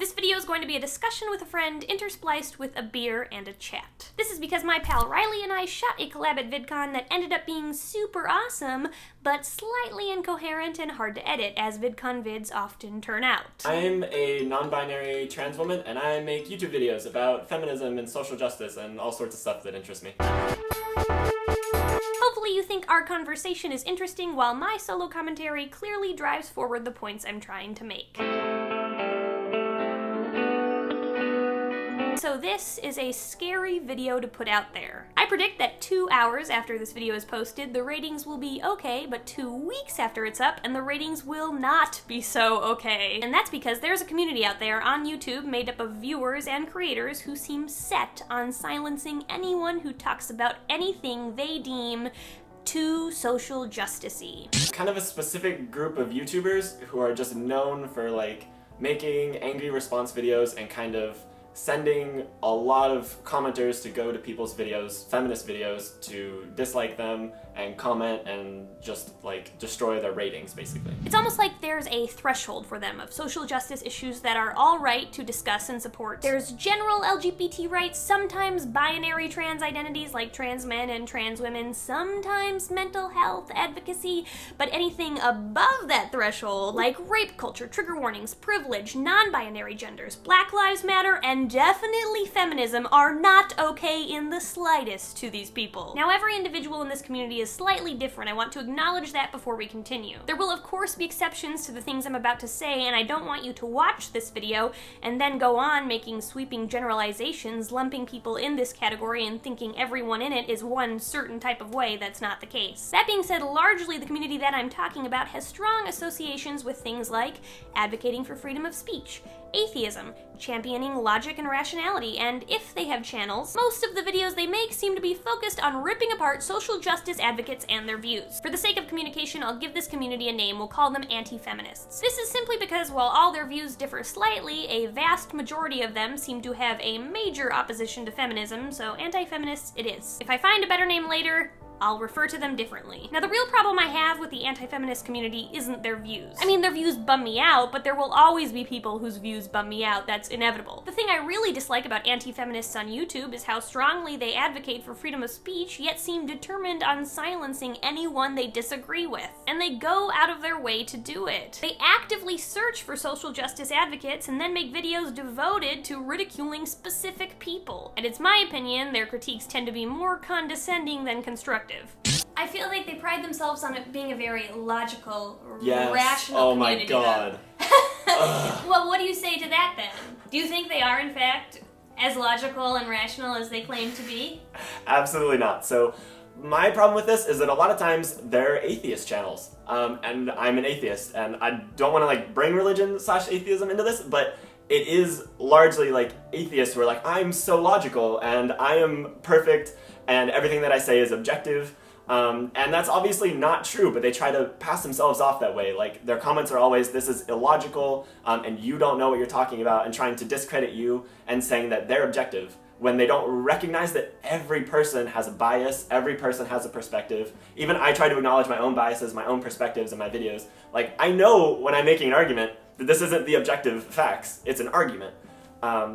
This video is going to be a discussion with a friend interspliced with a beer and a chat. This is because my pal Riley and I shot a collab at VidCon that ended up being super awesome, but slightly incoherent and hard to edit, as VidCon vids often turn out. I'm a non-binary trans woman, and I make YouTube videos about feminism and social justice and all sorts of stuff that interests me. Hopefully you think our conversation is interesting, while my solo commentary clearly drives forward the points I'm trying to make. So this is a scary video to put out there. I predict that 2 hours after this video is posted, the ratings will be okay, but 2 weeks after it's up, and the ratings will not be so okay. And that's because there's a community out there on YouTube made up of viewers and creators who seem set on silencing anyone who talks about anything they deem too social justice-y. Kind of a specific group of YouTubers who are just known for making angry response videos and kind of sending a lot of commenters to go to people's videos, feminist videos, to dislike them and comment and just destroy their ratings, basically. It's almost like there's a threshold for them of social justice issues that are all right to discuss and support. There's general LGBT rights, sometimes binary trans identities like trans men and trans women, sometimes mental health advocacy, but anything above that threshold, like rape culture, trigger warnings, privilege, non-binary genders, Black Lives Matter, and definitely feminism are not okay in the slightest to these people. Now, every individual in this community is slightly different. I want to acknowledge that before we continue. There will of course be exceptions to the things I'm about to say, and I don't want you to watch this video and then go on making sweeping generalizations, lumping people in this category and thinking everyone in it is one certain type of way. That's not the case. That being said, largely the community that I'm talking about has strong associations with things like advocating for freedom of speech, atheism, championing logic and rationality, and if they have channels, most of the videos they make seem to be focused on ripping apart social justice advocates and their views. For the sake of communication, I'll give this community a name. We'll call them Anti-Feminists. This is simply because while all their views differ slightly, a vast majority of them seem to have a major opposition to feminism, so Anti-Feminists it is. If I find a better name later, I'll refer to them differently. Now, the real problem I have with the anti-feminist community isn't their views. I mean, their views bum me out, but there will always be people whose views bum me out. That's inevitable. The thing I really dislike about anti-feminists on YouTube is how strongly they advocate for freedom of speech, yet seem determined on silencing anyone they disagree with. And they go out of their way to do it. They actively search for social justice advocates and then make videos devoted to ridiculing specific people. And it's my opinion, their critiques tend to be more condescending than constructive. I feel like they pride themselves on it being a very logical, rational community. Oh my god. Well, what do you say to that then? Do you think they are in fact as logical and rational as they claim to be? Absolutely not. So my problem with this is that a lot of times they're atheist channels, and I'm an atheist, and I don't want to bring religion/atheism into this, but it is largely atheists who are I'm so logical and I am perfect and everything that I say is objective. And that's obviously not true, but they try to pass themselves off that way. Their comments are always, this is illogical, and you don't know what you're talking about, and trying to discredit you and saying that they're objective, when they don't recognize that every person has a bias, every person has a perspective. Even I try to acknowledge my own biases, my own perspectives in my videos. I know when I'm making an argument that this isn't the objective facts, it's an argument.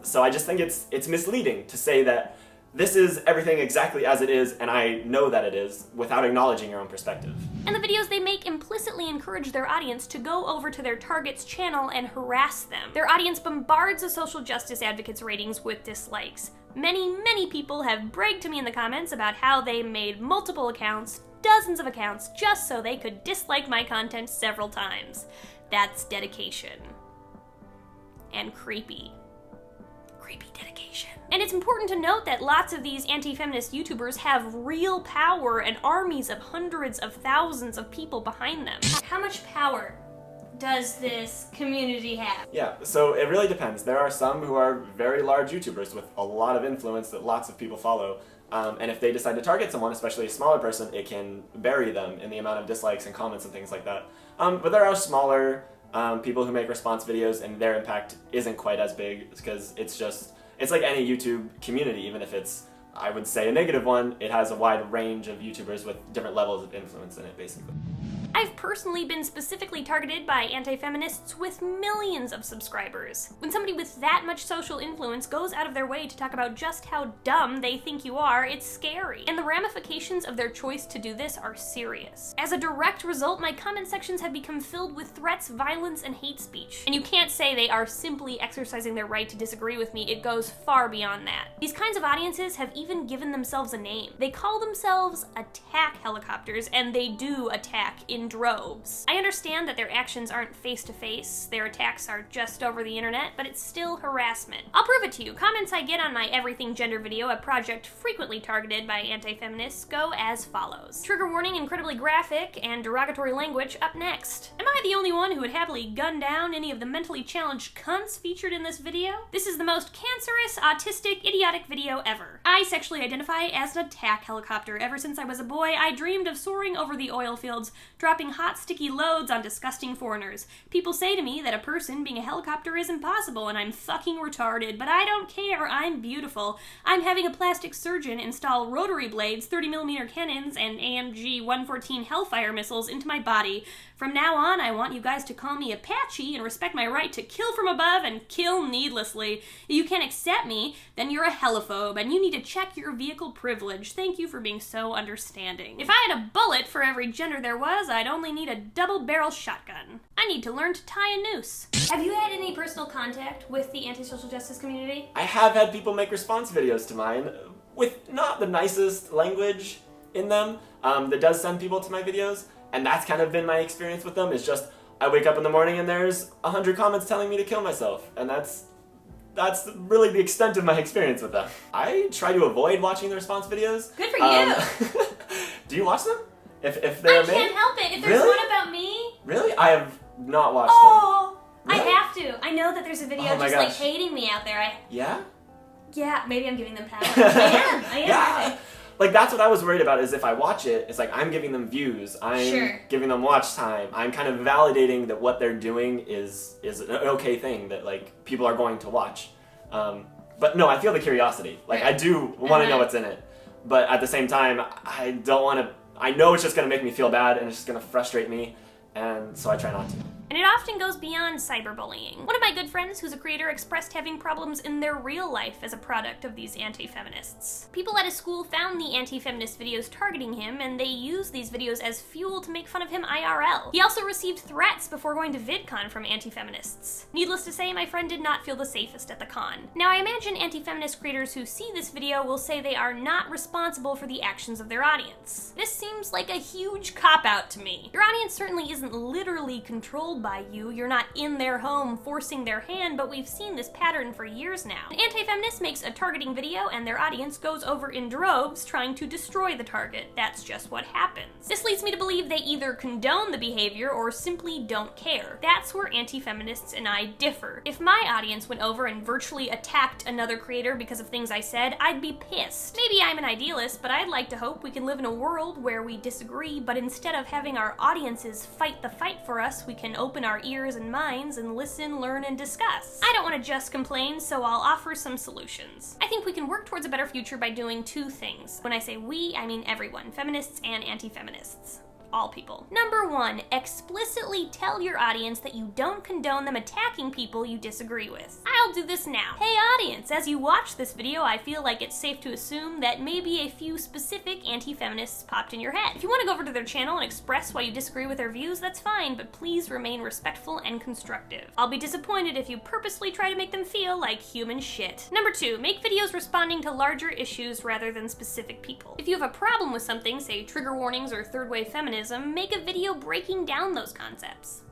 So I just think it's misleading to say that this is everything exactly as it is, and I know that it is, without acknowledging your own perspective. And the videos they make implicitly encourage their audience to go over to their target's channel and harass them. Their audience bombards the social justice advocates' ratings with dislikes. Many people have bragged to me in the comments about how they made multiple accounts, dozens of accounts, just so they could dislike my content several times. That's dedication. And creepy. Creepy dedication. And it's important to note that lots of these anti-feminist YouTubers have real power and armies of hundreds of thousands of people behind them. How much power does this community have? Yeah, so it really depends. There are some who are very large YouTubers with a lot of influence that lots of people follow. And if they decide to target someone, especially a smaller person, it can bury them in the amount of dislikes and comments and things like that. But there are smaller people who make response videos, and their impact isn't quite as big because it's like any YouTube community. Even if it's, I would say, a negative one, it has a wide range of YouTubers with different levels of influence in it, basically. I've personally been specifically targeted by anti-feminists with millions of subscribers. When somebody with that much social influence goes out of their way to talk about just how dumb they think you are, it's scary. And the ramifications of their choice to do this are serious. As a direct result, my comment sections have become filled with threats, violence, and hate speech. And you can't say they are simply exercising their right to disagree with me. It goes far beyond that. These kinds of audiences have even given themselves a name. They call themselves attack helicopters, and they do attack in droves. I understand that their actions aren't face-to-face, their attacks are just over the internet, but it's still harassment. I'll prove it to you. Comments I get on my Everything Gender video, a project frequently targeted by anti-feminists, go as follows. Trigger warning, incredibly graphic, and derogatory language up next. Am I the only one who would happily gun down any of the mentally challenged cunts featured in this video? This is the most cancerous, autistic, idiotic video ever. I sexually identify as an attack helicopter. Ever since I was a boy, I dreamed of soaring over the oil fields, dropping hot, sticky loads on disgusting foreigners. People say to me that a person being a helicopter is impossible and I'm fucking retarded, but I don't care. I'm beautiful. I'm having a plastic surgeon install rotary blades, 30mm cannons, and AMG 114 Hellfire missiles into my body. From now on, I want you guys to call me Apache and respect my right to kill from above and kill needlessly. If you can't accept me, then you're a heliphobe, and you need to check your vehicle privilege. Thank you for being so understanding. If I had a bullet for every gender there was, I'd only need a double-barrel shotgun. I need to learn to tie a noose. Have you had any personal contact with the anti-social justice community? I have had people make response videos to mine with not the nicest language in them that does send people to my videos. And that's kind of been my experience with them, is just I wake up in the morning and there's 100 comments telling me to kill myself. And that's really the extent of my experience with them. I try to avoid watching the response videos. Good for you. Do you watch them? If they're made? I can't help it. If there's one about me. Really? I have not watched them. Really? I have to. I know that there's a video just like hating me out there. Yeah? Yeah, maybe I'm giving them power. I am. Yeah. Like, that's what I was worried about, is if I watch it, it's like I'm giving them views, I'm giving them watch time, I'm kind of validating that what they're doing is an okay thing, that, like, people are going to watch. But no, I feel the curiosity. Like, I do want to know what's in it. But at the same time, I don't want to... I know it's just going to make me feel bad, and it's just going to frustrate me, and so I try not to. And it often goes beyond cyberbullying. One of my good friends, who's a creator, expressed having problems in their real life as a product of these anti-feminists. People at his school found the anti-feminist videos targeting him, and they used these videos as fuel to make fun of him IRL. He also received threats before going to VidCon from anti-feminists. Needless to say, my friend did not feel the safest at the con. Now, I imagine anti-feminist creators who see this video will say they are not responsible for the actions of their audience. This seems like a huge cop-out to me. Your audience certainly isn't literally controlled by you. You're not in their home forcing their hand, but we've seen this pattern for years now. An anti-feminist makes a targeting video and their audience goes over in droves trying to destroy the target. That's just what happens. This leads me to believe they either condone the behavior or simply don't care. That's where anti-feminists and I differ. If my audience went over and virtually attacked another creator because of things I said, I'd be pissed. Maybe I'm an idealist, but I'd like to hope we can live in a world where we disagree, but instead of having our audiences fight the fight for us, we can open our ears and minds and listen, learn, and discuss. I don't want to just complain, so I'll offer some solutions. I think we can work towards a better future by doing two things. When I say we, I mean everyone, feminists and anti-feminists. All people. Number 1, explicitly tell your audience that you don't condone them attacking people you disagree with. I'll do this now. Hey audience, as you watch this video, I feel like it's safe to assume that maybe a few specific anti-feminists popped in your head. If you want to go over to their channel and express why you disagree with their views, that's fine, but please remain respectful and constructive. I'll be disappointed if you purposely try to make them feel like human shit. Number 2, make videos responding to larger issues rather than specific people. If you have a problem with something, say trigger warnings or third wave feminism, make a video breaking down those concepts.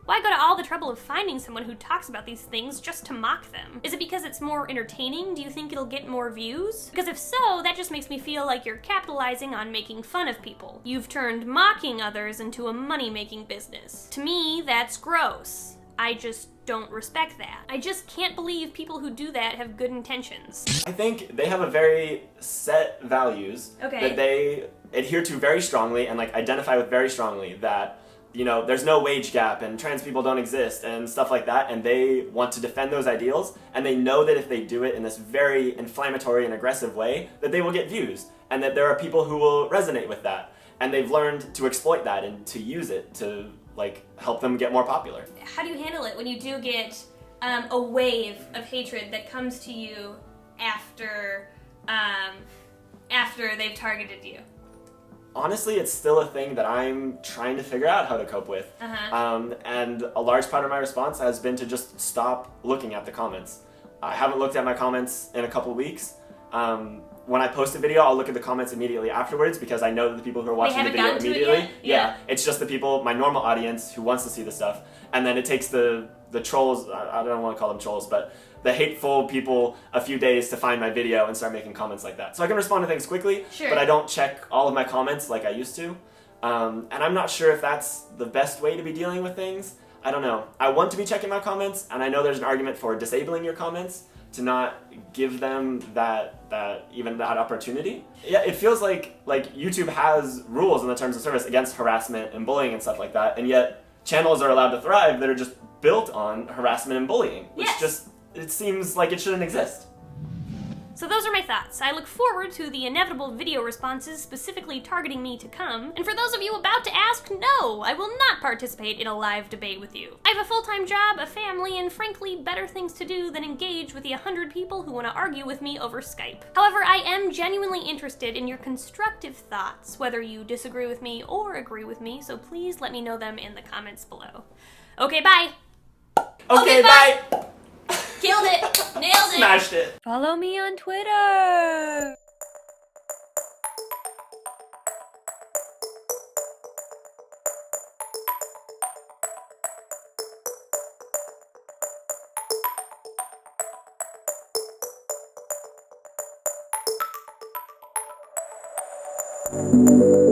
Why go to all the trouble of finding someone who talks about these things just to mock them? Is it because it's more entertaining? Do you think it'll get more views? Because if so, that just makes me feel like you're capitalizing on making fun of people. You've turned mocking others into a money-making business. To me, that's gross. I just don't respect that. I just can't believe people who do that have good intentions. I think they have a very set values that they adhere to very strongly and like identify with very strongly, that, you know, there's no wage gap and trans people don't exist and stuff like that, and they want to defend those ideals, and they know that if they do it in this very inflammatory and aggressive way, that they will get views and that there are people who will resonate with that. and they've learned to exploit that and to use it to like help them get more popular. How do you handle it when you do get a wave of hatred that comes to you after they've targeted you? Honestly, it's still a thing that I'm trying to figure out how to cope with. And a large part of my response has been to just stop looking at the comments. I haven't looked at my comments in a couple weeks. When I post a video, I'll look at the comments immediately afterwards because I know that the people who are watching the video immediately, it's just the people, my normal audience, who wants to see the stuff. And then it takes the trolls, I don't want to call them trolls, but the hateful people a few days to find my video and start making comments like that. So I can respond to things quickly, but I don't check all of my comments like I used to. And I'm not sure if that's the best way to be dealing with things. I don't know. I want to be checking my comments, and I know there's an argument for disabling your comments to not give them that opportunity. Yeah, it feels like YouTube has rules in the terms of service against harassment and bullying and stuff like that, and yet channels are allowed to thrive that are just built on harassment and bullying, which it seems like it shouldn't exist. So those are my thoughts. I look forward to the inevitable video responses specifically targeting me to come. And for those of you about to ask, no, I will not participate in a live debate with you. I have a full-time job, a family, and frankly, better things to do than engage with the 100 people who want to argue with me over Skype. However, I am genuinely interested in your constructive thoughts, whether you disagree with me or agree with me, so please let me know them in the comments below. Okay, bye! Okay, bye! Killed it! Nailed it! Smashed it! Follow me on Twitter! Thank you.